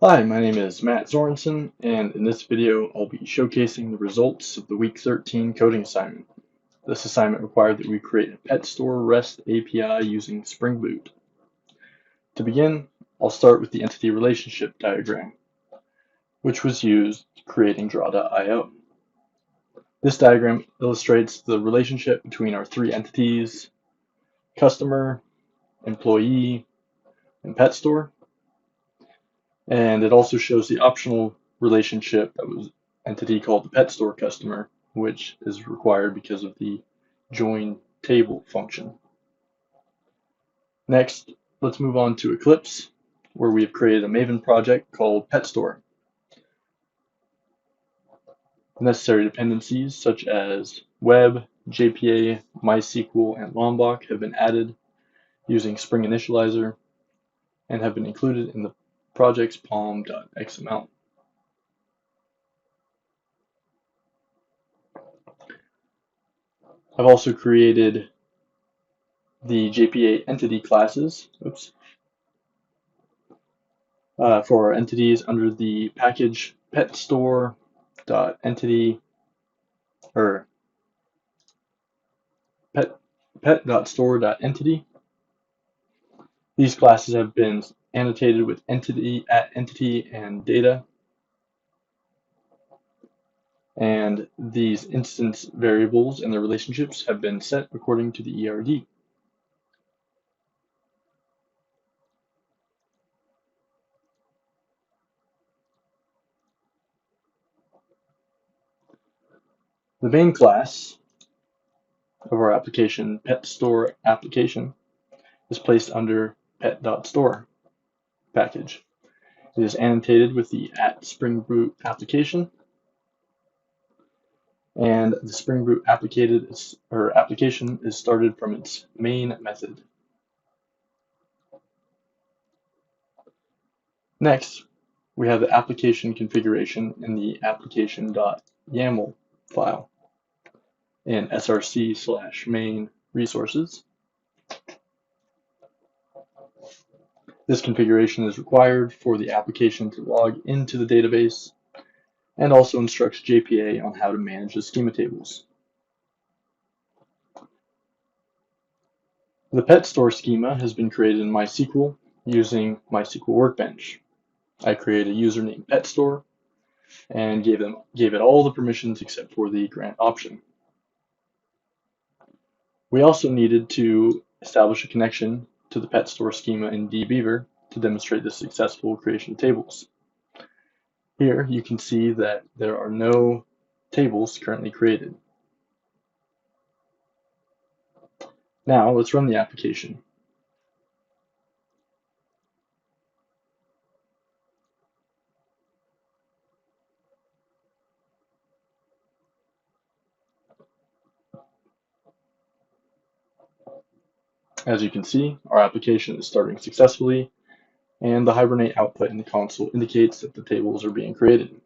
Hi, my name is Matt Sorensen, and in this video I'll be showcasing the results of the Week 13 coding assignment. This assignment required that we create a pet store REST API using Spring Boot. To begin, I'll start with the entity relationship diagram, which was used creating Draw.io. This diagram illustrates the relationship between our three entities: customer, employee, and pet store. And it also shows the optional relationship that was entity called the pet store customer, which is required because of the join table function. Next, let's move on to Eclipse, where we have created a Maven project called Pet Store. Necessary dependencies such as Web, JPA, MySQL, and Lombok have been added using Spring Initializer and have been included in the project's pom.xml. I've also created the JPA entity classes, for our entities under the package pet.store.entity or pet.store.entity. These classes have been annotated with entity at entity and data, and these instance variables and their relationships have been set according to the ERD. The main class of our application, pet store application, is placed under pet.store package. It is annotated with the @Spring Boot application, and the Spring Boot application is started from its main method. Next, we have the application configuration in the application.yaml file in src/main resources. This configuration is required for the application to log into the database and also instructs JPA on how to manage the schema tables. The pet store schema has been created in MySQL using MySQL Workbench. I created a user named pet store and gave it all the permissions except for the grant option. We also needed to establish a connection to the pet store schema in dbeaver to demonstrate the successful creation of tables. Here you can see that there are no tables currently created. Now let's run the application. As you can see, our application is starting successfully, and the Hibernate output in the console indicates that the tables are being created.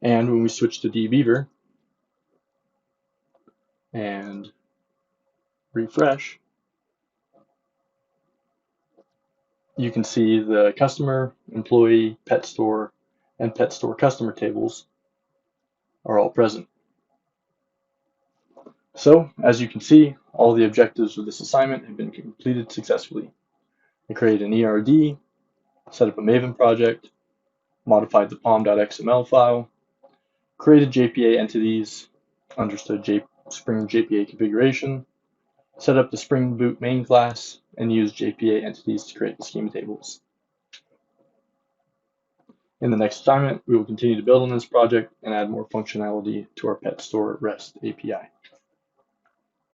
And when we switch to dbeaver and refresh, you can see the customer, employee, pet store, and pet store customer tables are all present. So, as you can see, all the objectives of this assignment have been completed successfully. I created an ERD, set up a Maven project, modified the pom.xml file, created JPA entities, understood Spring JPA configuration, set up the Spring Boot main class, and used JPA entities to create the schema tables. In the next assignment, we will continue to build on this project and add more functionality to our pet store REST API.